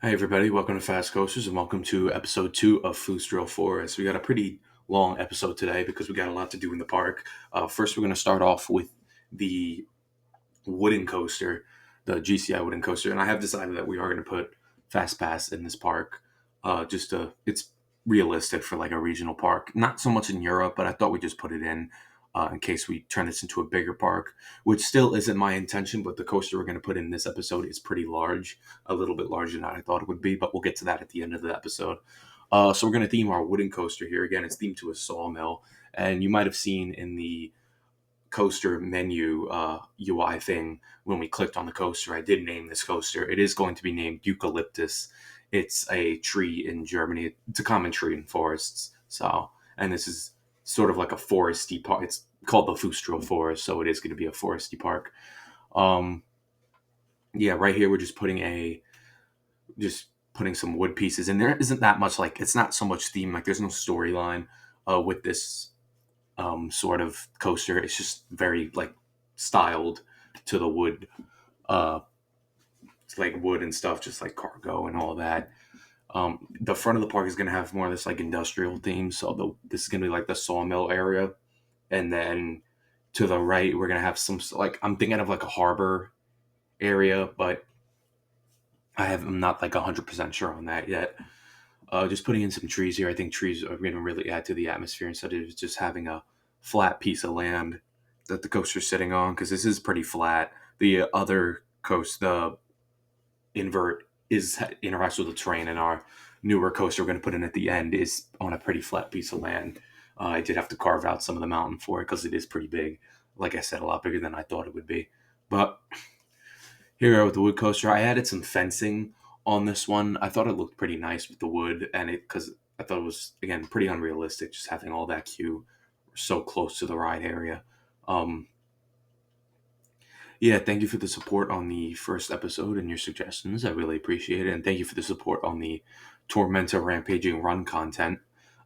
Hi, everybody. Welcome to Fast Coasters and welcome to episode 2 of Feusdrill Forest. We got a pretty long episode today because we got a lot to do in the park. First, we're going to start off with the wooden coaster, the GCI wooden coaster. And I have decided that we are going to put Fast Pass in this park. It's realistic for like a regional park. Not so much in Europe, but I thought we'd just put it in case we turn this into a bigger park, which still isn't my intention. But the coaster we're going to put in this episode is pretty large, a little bit larger than I thought it would be. But we'll get to that at the end of the episode. So we're going to theme our wooden coaster here. Again, it's themed to a sawmill. And you might have seen in the coaster menu UI thing when we clicked on the coaster, I did name this coaster. It is going to be named Eucalyptus. It's a tree in Germany. It's a common tree in forests. So, and this is sort of like a foresty park. It's called the Feusdrill Forest, so it is going to be a foresty park. Um, yeah, right here we're just putting some wood pieces, and there isn't that much like it's not so much theme. Like there's no storyline with this sort of coaster. It's just very like styled to the wood. It's like wood and stuff, just like cargo and all that. The front of the park is going to have more of this like industrial theme. So this is going to be like the sawmill area. And then to the right, we're going to have some like, I'm thinking of like a harbor area, but I'm not like 100% sure on that yet. Just putting in some trees here. I think trees are going to really add to the atmosphere instead of just having a flat piece of land that the coaster's sitting on, because this is pretty flat. The other coast, the invert, interacts with the terrain, and our newer coaster we're going to put in at the end is on a pretty flat piece of land. I did have to carve out some of the mountain for it because it is pretty big. Like I said, a lot bigger than I thought it would be. But here we are with the wood coaster. I added some fencing on this one. I thought it looked pretty nice with the wood, and because I thought it was again pretty unrealistic just having all that queue so close to the ride area. Um, yeah, thank you for the support on the first episode and your suggestions. I really appreciate it, and thank you for the support on the Tormenta Rampaging Run content.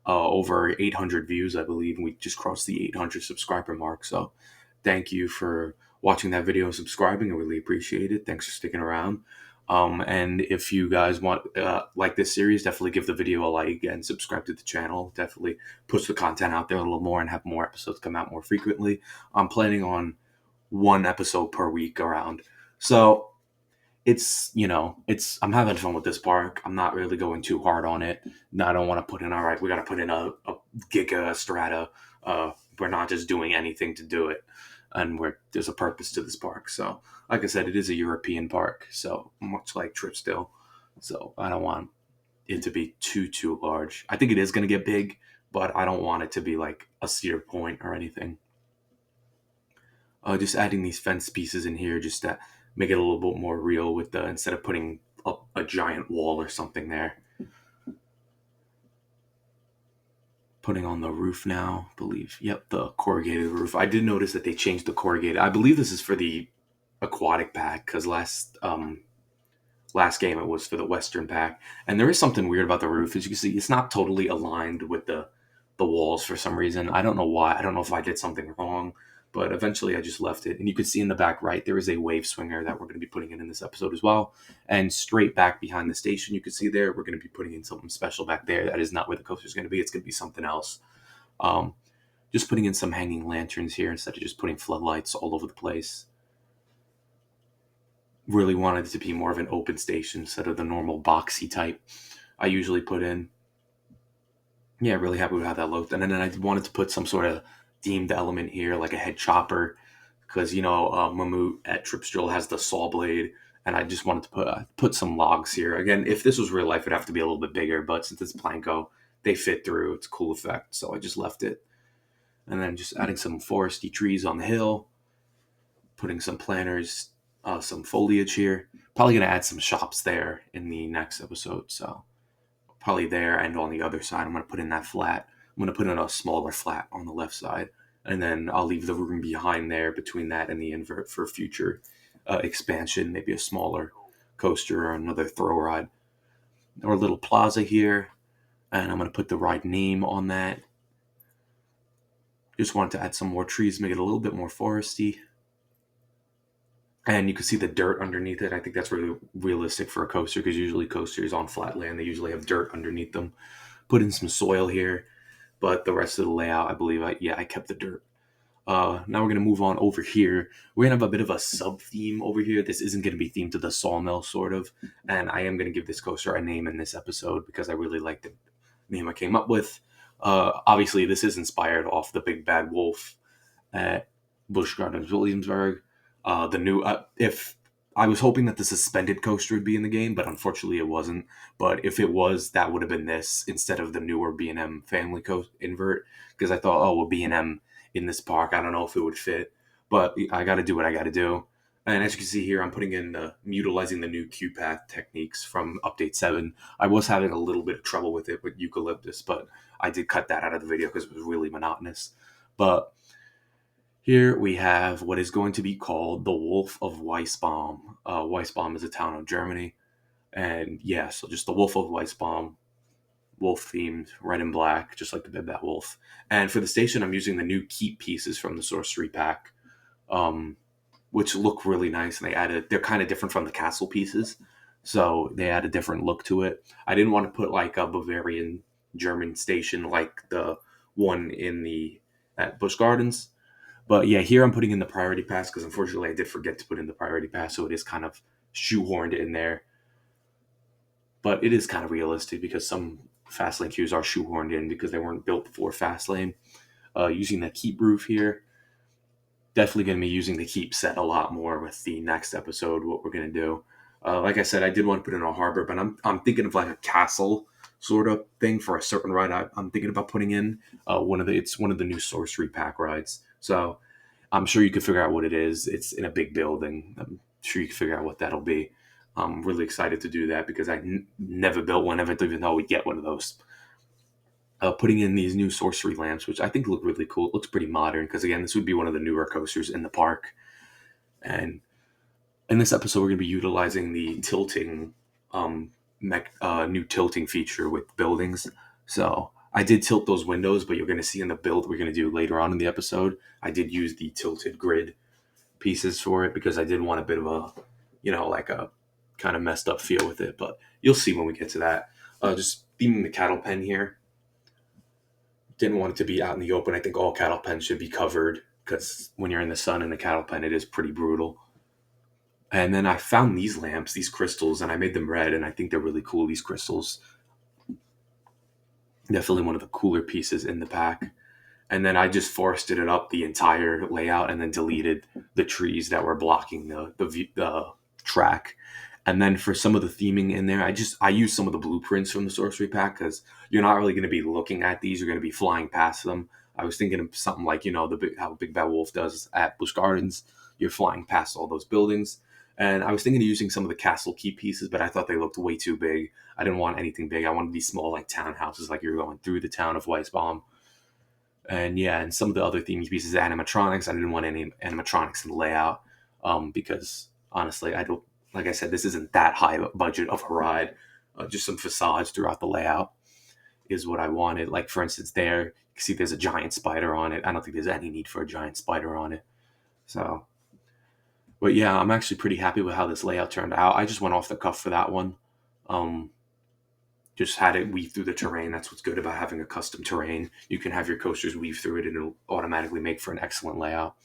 Over 800 views, I believe, and we just crossed the 800 subscriber mark. So, thank you for watching that video and subscribing. I really appreciate it. Thanks for sticking around. And if you guys want like this series, definitely give the video a like and subscribe to the channel. Definitely push the content out there a little more and have more episodes come out more frequently. I'm planning on one episode per week around. So I'm having fun with this park. I'm not really going too hard on it. No, I don't want to put in, all right, we got to put in a giga strata. We're not just doing anything to do it. And there's a purpose to this park. So, like I said, it is a European park. So, much like Tripsdale. So, I don't want it to be too large. I think it is going to get big, but I don't want it to be like a Cedar Point or anything. Just adding these fence pieces in here just to make it a little bit more real with instead of putting a giant wall or something there. Putting on the roof now, I believe. Yep, the corrugated roof. I did notice that they changed the corrugated. I believe this is for the aquatic pack because last game it was for the Western pack. And there is something weird about the roof. As you can see, it's not totally aligned with the walls for some reason. I don't know why. I don't know if I did something wrong, but eventually I just left it. And you can see in the back right, there is a wave swinger that we're going to be putting in this episode as well. And straight back behind the station, you can see there, we're going to be putting in something special back there. That is not where the coaster is going to be. It's going to be something else. Just putting in some hanging lanterns here instead of just putting floodlights all over the place. Really wanted it to be more of an open station instead of the normal boxy type I usually put in. Yeah, really happy with how that looked. And then I wanted to put some sort of themed element here, like a head chopper, because Mammut at Tripsdrill has the saw blade, and I just wanted to put some logs here. Again, if this was real life, it'd have to be a little bit bigger, but since it's Planko, they fit through. It's a cool effect, so I just left it. And then just adding some foresty trees on the hill, putting some planters, some foliage here. Probably going to add some shops there in the next episode, so probably there and on the other side. I'm going to put in that flat. I'm going to put in a smaller flat on the left side, and then I'll leave the room behind there between that and the invert for future expansion, maybe a smaller coaster or another throw ride or a little plaza here. And I'm going to put the ride name on that. Just wanted to add some more trees, make it a little bit more foresty. and you can see the dirt underneath it. I think that's really realistic for a coaster because usually coasters on flat land, they usually have dirt underneath them. Put in some soil here, but the rest of the layout, I believe, I kept the dirt. Now we're gonna move on over here. We're gonna have a bit of a sub theme over here. This isn't gonna be themed to the sawmill, sort of, and I am gonna give this coaster a name in this episode because I really like the name I came up with. Obviously, this is inspired off the Big Bad Wolf at Busch Gardens Williamsburg. The new if I was hoping that the suspended coaster would be in the game, but unfortunately it wasn't. But if it was, that would have been this instead of the newer B&M family coast invert, because I thought, oh well, B&M in this park, I don't know if it would fit, but I got to do what I got to do. And as you can see here, I'm putting in utilizing the new Q path techniques from Update 7. I was having a little bit of trouble with it with eucalyptus, but I did cut that out of the video because it was really monotonous. But here we have what is going to be called the Wolf of Weisbaum. Weisbaum is a town of Germany. And yeah, so just the Wolf of Weisbaum, wolf themed, red and black, just like the Bib Bat Wolf. And for the station, I'm using the new keep pieces from the Sorcery Pack, um, which look really nice. And they're kind of different from the castle pieces. So they add a different look to it. I didn't want to put like a Bavarian German station like the one at Busch Gardens. But yeah, here I'm putting in the priority pass because unfortunately I did forget to put in the priority pass, so it is kind of shoehorned in there. But it is kind of realistic because some fast lane queues are shoehorned in because they weren't built for fast lane. Using the keep roof here, definitely going to be using the keep set a lot more with the next episode. What we're going to do, like I said, I did want to put in a harbor, but I'm thinking of like a castle sort of thing for a certain ride. I'm thinking about putting in it's one of the new Sorcery Pack rides. So I'm sure you could figure out what it is. It's in a big building. I'm sure you can figure out what that'll be. I'm really excited to do that because never built one. I didn't even know we'd get one of those. Putting in these new sorcery lamps, which I think look really cool. It looks pretty modern because, again, this would be one of the newer coasters in the park. And in this episode, we're going to be utilizing the tilting, new tilting feature with buildings. So I did tilt those windows, but you're going to see in the build we're going to do later on in the episode, I did use the tilted grid pieces for it because I did want a bit of a, like a kind of messed up feel with it. But you'll see when we get to that. Just theming the cattle pen here. Didn't want it to be out in the open. I think all cattle pens should be covered because when you're in the sun in the cattle pen, it is pretty brutal. And then I found these lamps, these crystals, and I made them red, and I think they're really cool, these crystals. Definitely one of the cooler pieces in the pack. And then I just forested it up the entire layout and then deleted the trees that were blocking the track. And then for some of the theming in there, I used some of the blueprints from the Sorcery Pack because you're not really going to be looking at these. You're going to be flying past them. I was thinking of something like, how Big Bad Wolf does at Busch Gardens. You're flying past all those buildings. And I was thinking of using some of the castle key pieces, but I thought they looked way too big. I didn't want anything big. I wanted these small, like townhouses, like you're going through the town of Weisbaum. And yeah, and some of the other theme pieces, animatronics. I didn't want any animatronics in the layout because honestly, I don't. Like I said, this isn't that high budget of a ride. Just some facades throughout the layout is what I wanted. Like for instance, there you can see there's a giant spider on it. I don't think there's any need for a giant spider on it. So, but yeah, I'm actually pretty happy with how this layout turned out. I just went off the cuff for that one. Um, just had it weave through the terrain. That's what's good about having a custom terrain. You can have your coasters weave through it and it'll automatically make for an excellent layout.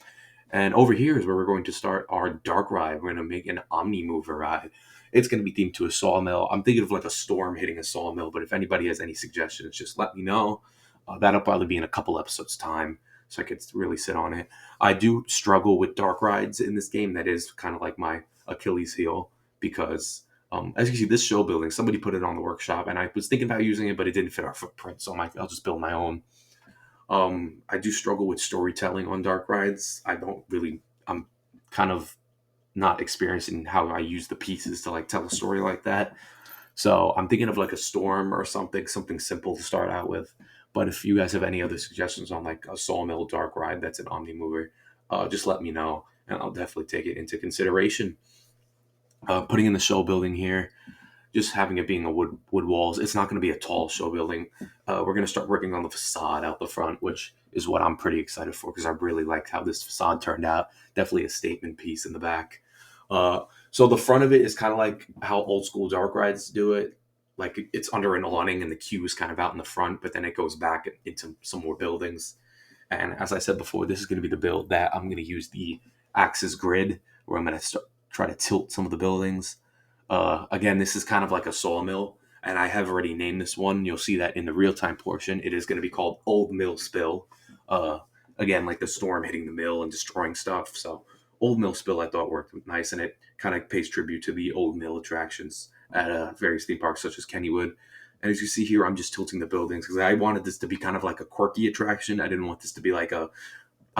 And over here is where we're going to start our dark ride. We're going to make an Omnimover ride. It's going to be themed to a sawmill. I'm thinking of like a storm hitting a sawmill, but if anybody has any suggestions, just let me know. That'll probably be in a couple episodes' time, so I could really sit on it. I do struggle with dark rides in this game. That is kind of like my Achilles heel because, as you can see, this show building, somebody put it on the workshop, and I was thinking about using it, but it didn't fit our footprint, so I'll just build my own. I do struggle with storytelling on dark rides. I'm kind of not experiencing how I use the pieces to like tell a story like that. So I'm thinking of like a storm or something simple to start out with. But if you guys have any other suggestions on like a sawmill dark ride that's an Omnimover, just let me know and I'll definitely take it into consideration. Putting in the show building here, just having it being a wood walls. It's not going to be a tall show building. We're going to start working on the facade out the front, which is what I'm pretty excited for because I really liked how this facade turned out. Definitely a statement piece in the back. So the front of it is kind of like how old school dark rides do it. Like it's under an awning and the queue is kind of out in the front, but then it goes back into some more buildings. And as I said before, this is going to be the build that I'm going to use the axis grid where I'm going to try to tilt some of the buildings. Again, this is kind of like a sawmill, and I have already named this one. You'll see that in the real time portion. It is going to be called Old Mill Spill. Uh, Again, like the storm hitting the mill and destroying stuff. So Old Mill Spill I thought worked nice, and it kind of pays tribute to the old mill attractions at various theme parks such as Kennywood. And as you see here, I'm just tilting the buildings because I wanted this to be kind of like a quirky attraction. I didn't want this to be like a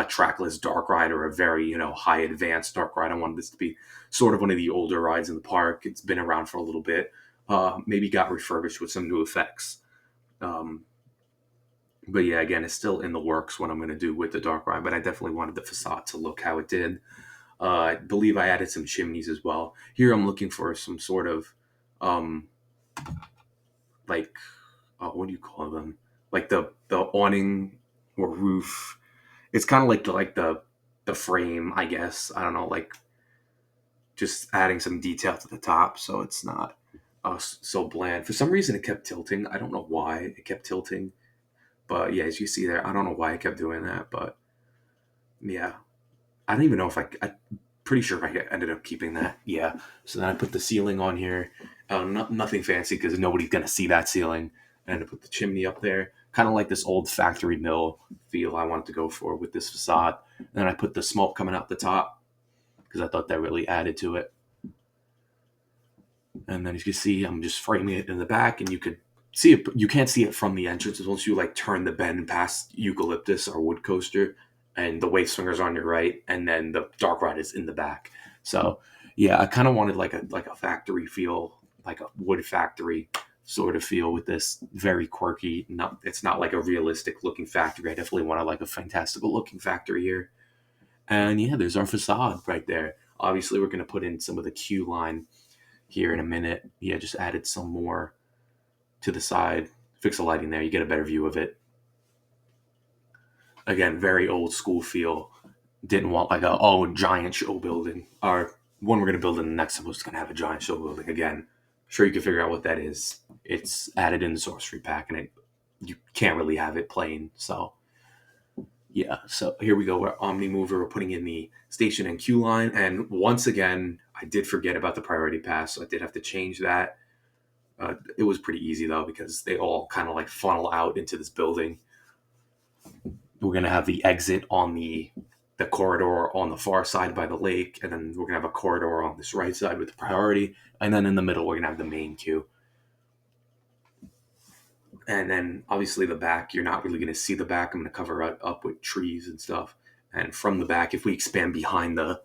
trackless dark ride or a very, high advanced dark ride. I wanted this to be sort of one of the older rides in the park. It's been around for a little bit. Maybe got refurbished with some new effects. Um, but yeah, again, it's still in the works what I'm going to do with the dark ride, but I definitely wanted the facade to look how it did. I believe I added some chimneys as well. Here I'm looking for some sort of um, like what do you call them? Like the awning or roof. It's kind of like the frame, I guess. I don't know, like just adding some detail to the top so it's not so bland. For some reason, it kept tilting. I don't know why it kept tilting, but yeah, as you see there, I don't know why I kept doing that, but yeah, I don't even know if I'm pretty sure I ended up keeping that. Yeah. So then I put the ceiling on here. Nothing fancy because nobody's going to see that ceiling. And I put the chimney up there. Kind of like this old factory mill feel I wanted to go for with this facade. And then I put the smoke coming out the top because I thought that really added to it. And then as you can see, I'm just framing it in the back and you could see it. You can't see it from the entrance once you like turn the bend past Eucalyptus or Wood Coaster and the wave swingers on your right, and then the dark ride is in the back. So yeah, I kind of wanted like a factory feel, like a wood factory sort of feel with this very quirky. Not It's not like a realistic looking factory. I definitely wanted like a fantastical looking factory here. And yeah, there's our facade right there. Obviously, we're gonna put in some of the queue line here in a minute. Yeah, just added some more to the side. Fix the lighting there. You get a better view of it. Again, very old school feel. Didn't want like giant show building. Our one we're gonna build in the next episode is gonna have a giant show building again. Sure, you can figure out what that is. It's added in the sorcery pack, and you can't really have it plain. So yeah, so here we go. We're Omnimover. We're putting in the station and queue line, and once again, I did forget about the priority pass, so I did have to change that. It was pretty easy though because they all kind of like funnel out into this building. We're gonna have the exit on the corridor on the far side by the lake, and then we're gonna have a corridor on this right side with the priority, and then in the middle we're gonna have the main queue. And then obviously the back, you're not really gonna see the back. I'm gonna cover it up with trees and stuff. And from the back, if we expand behind the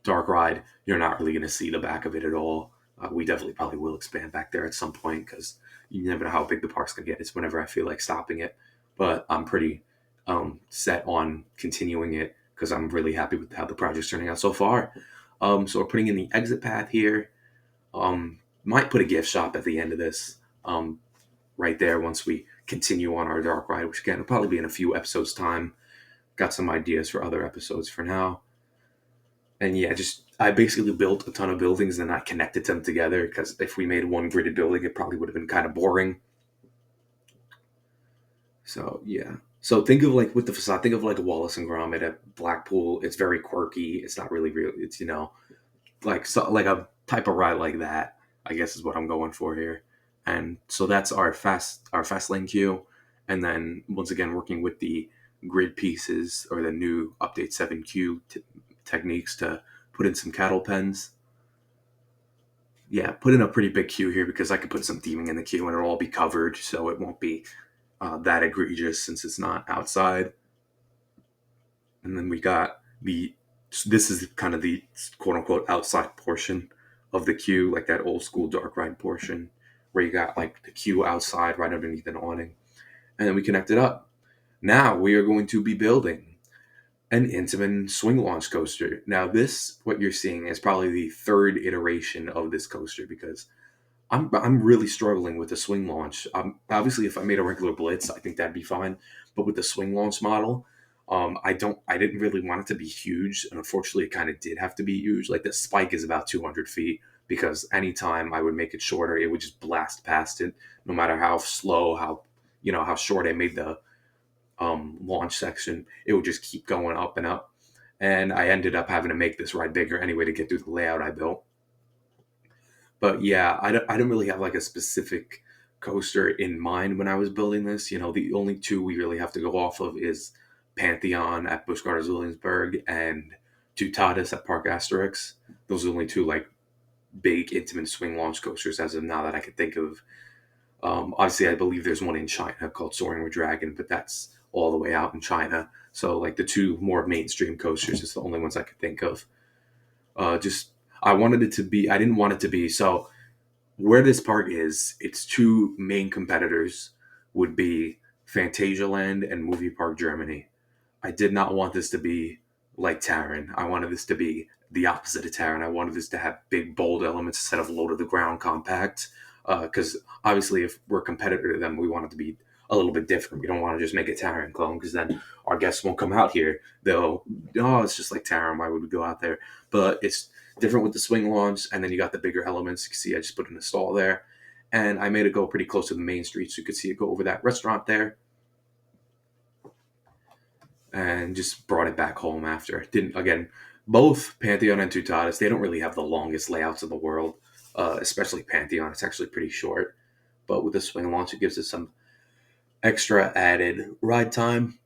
dark ride, you're not really gonna see the back of it at all. We definitely probably will expand back there at some point because you never know how big the park's gonna get. It's whenever I feel like stopping it, but I'm pretty set on continuing it because I'm really happy with how the project's turning out so far. So we're putting in the exit path here. Might put a gift shop at the end of this, right there once we continue on our dark ride, which again will probably be in a few episodes' time. Got some ideas for other episodes for now. And yeah, just I basically built a ton of buildings and I connected them together because if we made one gridded building, it probably would have been kind of boring. So yeah. So think of like with the facade, think of like Wallace and Gromit at Blackpool. It's very quirky. It's not really real. It's like a type of ride like that. I guess is what I'm going for here. And so that's our fast lane queue. And then once again working with the grid pieces or the new update 7Q techniques to put in some cattle pens. Yeah, put in a pretty big queue here because I could put some theming in the queue and it'll all be covered, so it won't be that egregious since it's not outside. And then we got this is kind of the quote unquote outside portion of the queue, like that old school dark ride portion where you got like the queue outside right underneath an awning. And then we connect it up. Now we are going to be building an Intamin swing launch coaster. Now this, what you're seeing, is probably the third iteration of this coaster because I'm really struggling with the swing launch. Obviously, if I made a regular blitz, I think that'd be fine. But with the swing launch model, I didn't really want it to be huge, and unfortunately, it kind of did have to be huge. Like the spike is about 200 feet because anytime I would make it shorter, it would just blast past it, no matter how slow, how short I made the launch section. It would just keep going up and up, and I ended up having to make this ride bigger anyway to get through the layout I built. But yeah, I don't really have like a specific coaster in mind when I was building this. The only two we really have to go off of is Pantheon at Busch Gardens Williamsburg and Tutatis at Park Asterix. Those are the only two like big intimate swing launch coasters as of now that I could think of. Obviously, I believe there's one in China called Soaring with Dragon, but that's all the way out in China. So like the two more mainstream coasters is the only ones I could think of. Just I wanted it to be. I didn't want it to be so. Where this park is, its two main competitors would be Phantasialand and Movie Park Germany. I did not want this to be like Taron. I wanted this to be the opposite of Taron. I wanted this to have big, bold elements instead of low to the ground compact. Because obviously, if we're a competitor to them, we want it to be a little bit different. We don't want to just make a Taron clone because then our guests won't come out here. They'll, oh, it's just like Taron. Why would we go out there? But it's different with the swing launch, and then you got the bigger elements. You can see I just put in a stall there, and I made it go pretty close to the main street, so you could see it go over that restaurant there, and just brought it back home after. Didn't again, both Pantheon and Tutatis, they don't really have the longest layouts in the world, especially Pantheon. It's actually pretty short, but with the swing launch, it gives us some extra added ride time.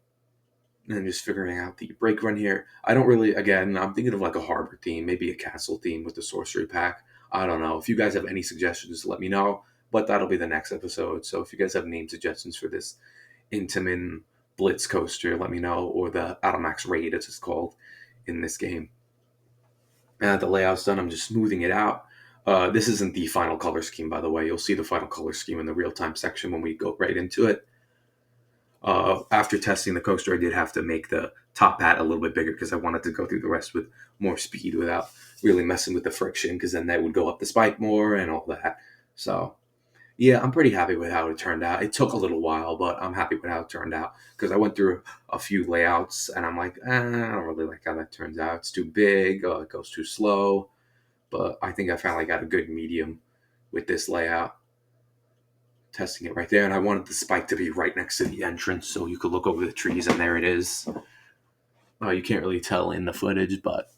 And just figuring out the break run here. I don't really, again, I'm thinking of like a harbor theme, maybe a castle theme with the sorcery pack. I don't know. If you guys have any suggestions, let me know. But that'll be the next episode. So if you guys have name suggestions for this Intamin Blitz coaster, let me know. Or the Outamax Raid, as it's called in this game. The layout's done. I'm just smoothing it out. This isn't the final color scheme, by the way. You'll see the final color scheme in the real-time section when we go right into it. After testing the coaster, I did have to make the top hat a little bit bigger because I wanted to go through the rest with more speed without really messing with the friction, because then that would go up the spike more and all that. So, yeah, I'm pretty happy with how it turned out. It took a little while, but I'm happy with how it turned out because I went through a few layouts and I'm like, I don't really like how that turns out. It's too big, it goes too slow. But I think I finally got a good medium with this layout. Testing it right there, and I wanted the spike to be right next to the entrance so you could look over the trees, and there it is. You can't really tell in the footage, but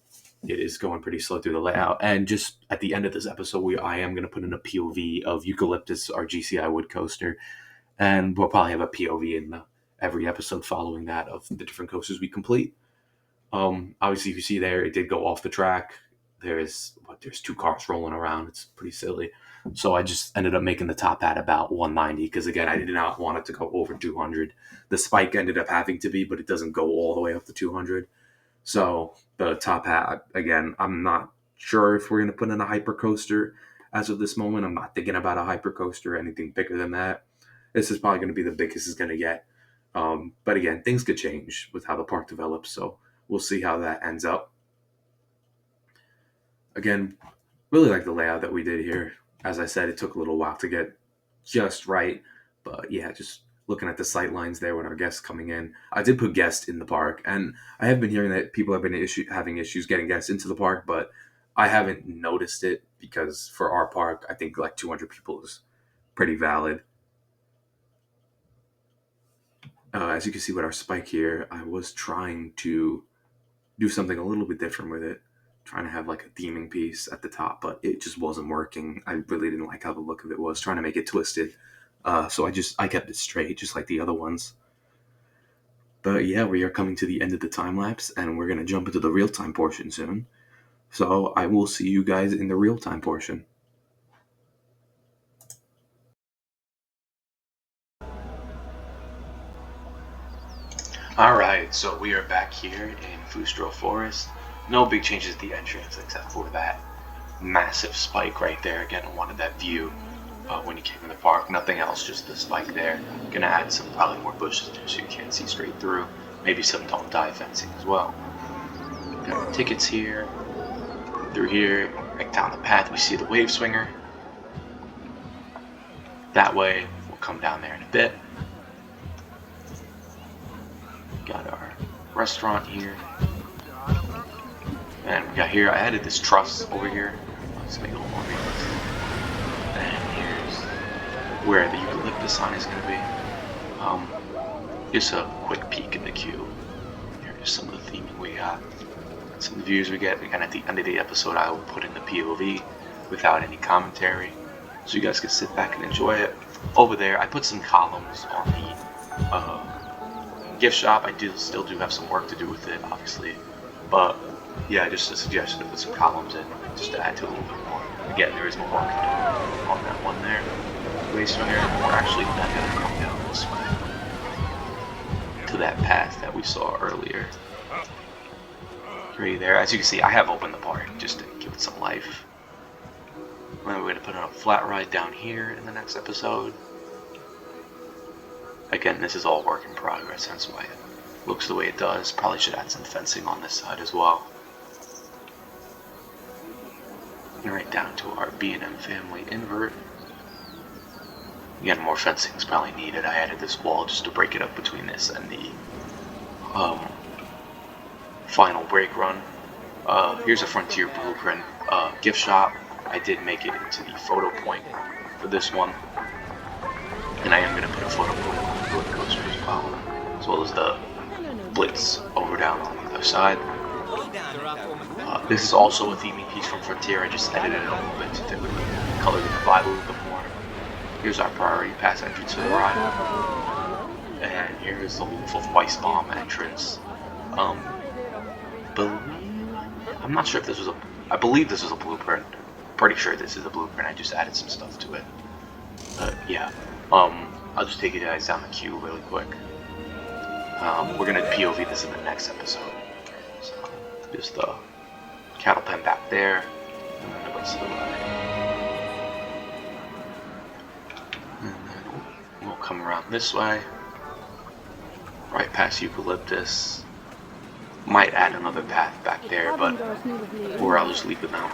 it is going pretty slow through the layout. And just at the end of this episode, I am going to put in a POV of Eucalyptus, our GCI wood coaster, and we'll probably have a POV in every episode following that of the different coasters we complete. Obviously, you see there, it did go off the track. There's two cars rolling around. It's pretty silly. So I just ended up making the top hat about 190 because, again, I did not want it to go over 200. The spike ended up having to be, but it doesn't go all the way up to 200. So the top hat, again, I'm not sure if we're going to put in a hyper coaster as of this moment. I'm not thinking about a hyper coaster or anything bigger than that. This is probably going to be the biggest it's going to get. But again, things could change with how the park develops. So we'll see how that ends up. Again, really like the layout that we did here. As I said, it took a little while to get just right. But yeah, just looking at the sight lines there with our guests coming in. I did put guests in the park, and I have been hearing that people have been having issues getting guests into the park, but I haven't noticed it because for our park, I think like 200 people is pretty valid. As you can see with our spike here, I was trying to do something a little bit different with it, trying to have like a theming piece at the top, but it just wasn't working. I really didn't like how the look of it was, trying to make it twisted. So I kept it straight, just like the other ones. But yeah, we are coming to the end of the time lapse, and we're going to jump into the real time portion soon. So I will see you guys in the real time portion. Alright, so we are back here in Feusdrill Forest. No big changes at the entrance except for that massive spike right there. Again, I wanted that view when you came in the park. Nothing else, just the spike there. Gonna add some probably more bushes there so you can't see straight through. Maybe some don't die fencing as well. Got our tickets here. Through here, right down the path, we see the wave swinger. That way, we'll come down there in a bit. Got our restaurant here. And we got here, I added this truss over here. Let's make it a little more realistic. And here's where the eucalyptus sign is going to be. Just a quick peek in the queue. Here's some of the theming we got. Some of the views we get. And at the end of the episode, I will put in the POV without any commentary, so you guys can sit back and enjoy it. Over there, I put some columns on the gift shop. I still do have some work to do with it, obviously, but yeah, just a suggestion to put some columns in, just to add to it a little bit more. Again, there is more work to do on that one there. Waste from here, we're actually not going to come down this way to that path that we saw earlier. Right there, as you can see, I have opened the park just to give it some life. And we're going to put on a flat ride down here in the next episode. Again, this is all work in progress, hence why it looks the way it does. Probably should add some fencing on this side as well. And right down to our B&M family invert. Again, more fencing is probably needed. I added this wall just to break it up between this and the final brake run. Here's a Frontier Blueprint gift shop. I did make it into the photo point for this one. And I am going to put a photo point on the roller coaster as well as the blitz over down on the other side. This is also a theming piece from Frontier. I just edited it a little bit to color the vibe a little bit more. Here's our priority pass entrance to the ride. And here's the Wolf of Weissbaum entrance. I'm not sure if this was I believe this was a blueprint. Pretty sure this is a blueprint. I just added some stuff to it. Yeah. I'll just take you guys down the queue really quick. We're gonna POV this in the next episode. So, just the cattle pen back there, and then the rest of the ride. And then we'll come around this way, right past Eucalyptus. Might add another path back there, or I'll just leave it now.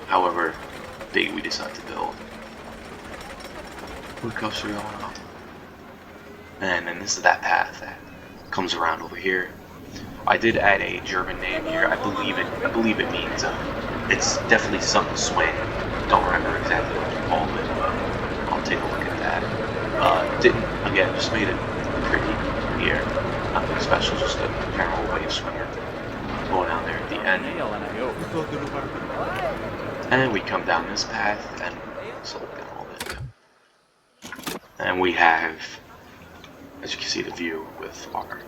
However big we decide to build. Wood coaster going up. And then this is that path that comes around over here. I did add a German name here. I believe it means it's definitely something swing. Don't remember exactly what you called it, but I'll take a look at that. Just made it pretty here. Nothing special, just a general wave swinger going down there at the end. And we come down this path and slow it down a little bit. And we have, as you can see, the view with our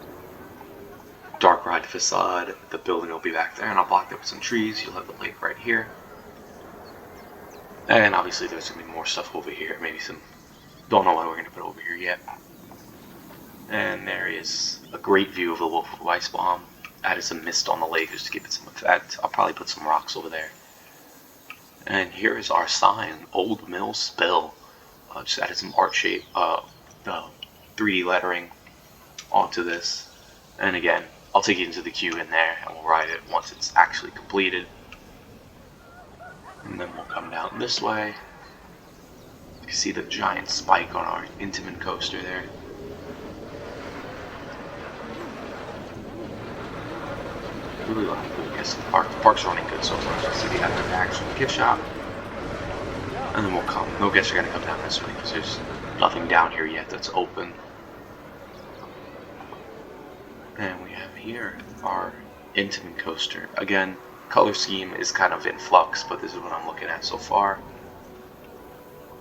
dark ride facade. The building will be back there, and I'll block that with some trees. You'll have the lake right here. And obviously there's going to be more stuff over here. Maybe some, don't know what we're going to put over here yet. And there is a great view of the Wolf of Weissbaum. Added some mist on the lake just to give it some effect. I'll probably put some rocks over there. And here is our sign, Old Mill Spill. Just added some art shape, the 3D lettering onto this. And again, I'll take you into the queue in there and we'll ride it once it's actually completed. And then we'll come down this way. You can see the giant spike on our Intamin coaster there. Really like it. Yes, the park's running good so far. So see the Outamaxes gift shop. And then we'll come. No guests are going to come down this way because there's nothing down here yet that's open. And we have here our Intamin coaster. Again, color scheme is kind of in flux, but this is what I'm looking at so far.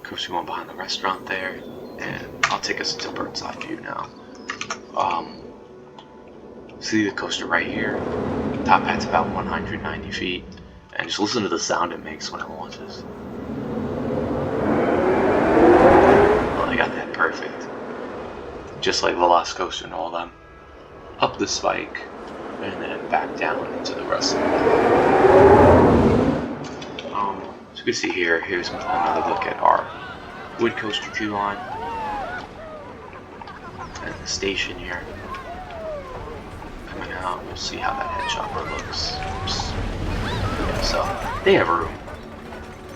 Coaster going behind the restaurant there, and I'll take us into bird's eye view now. See the coaster right here. Top hat's about 190 feet, and just listen to the sound it makes when it launches. Well, I got that perfect. Just like the last coaster and all them. Up the spike, and then back down into the rest of it. So you can see here's another look at our wood coaster queue line. And the station here. Coming out, we'll see how that head chopper looks. Yeah, so, they have room.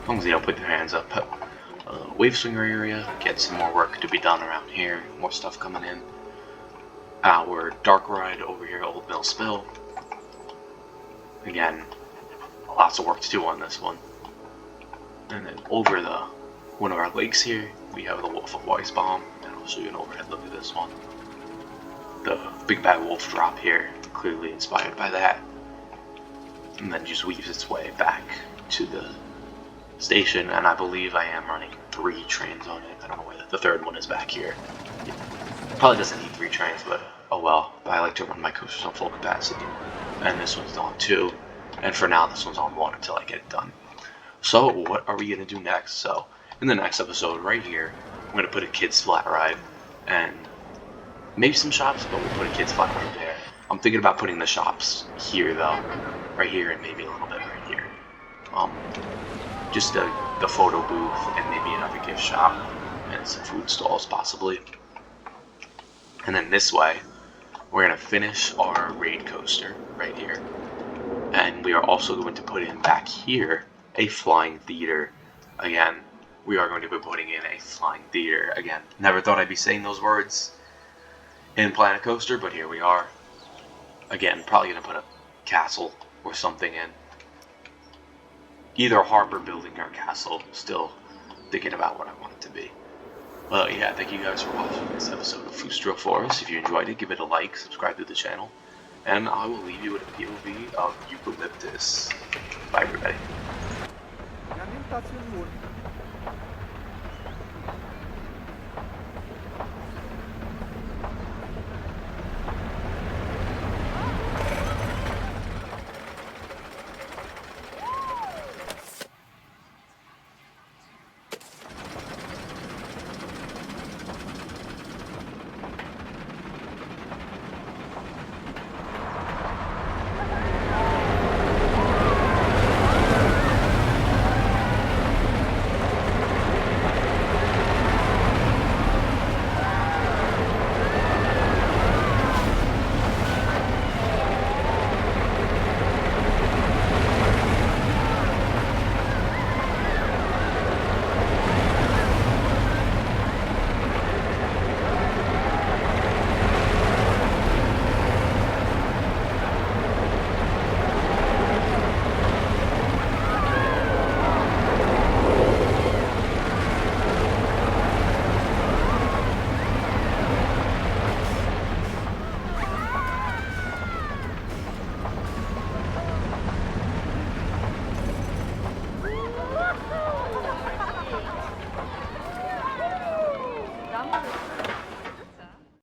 As long as they don't put their hands up. Wave swinger area, get some more work to be done around here. More stuff coming in. our dark ride over here at Old Mill Spill. Again, lots of work to do on this one. And then over one of our lakes here, we have the Wolf of Weissbaum, and I'll show you an overhead look at this one. The Big Bad Wolf drop here, clearly inspired by that. And then just weaves its way back to the station, and I believe I am running 3 trains on it. I don't know where the third one is back here. Probably doesn't need 3 trains, but oh well. I like to run my coasters on full capacity. And this one's on 2, and for now this one's on 1 until I get it done. So what are we going to do next? So in the next episode right here, I'm going to put a kid's flat ride and maybe some shops, but we'll put a kid's flat ride there. I'm thinking about putting the shops here though, right here, and maybe a little bit right here. Just the photo booth and maybe another gift shop and some food stalls possibly. And then this way, we're going to finish our raid coaster right here. And we are also going to put in back here a flying theater. Again, we are going to be putting in a flying theater. Again, never thought I'd be saying those words in Planet Coaster, but here we are. Again, probably going to put a castle or something in. Either a harbor building or a castle. Still thinking about what I want it to be. Well, yeah, thank you guys for watching this episode of Feusdrill Forest. If you enjoyed it, give it a like, subscribe to the channel, and I will leave you with a POV of eucalyptus. Bye, everybody.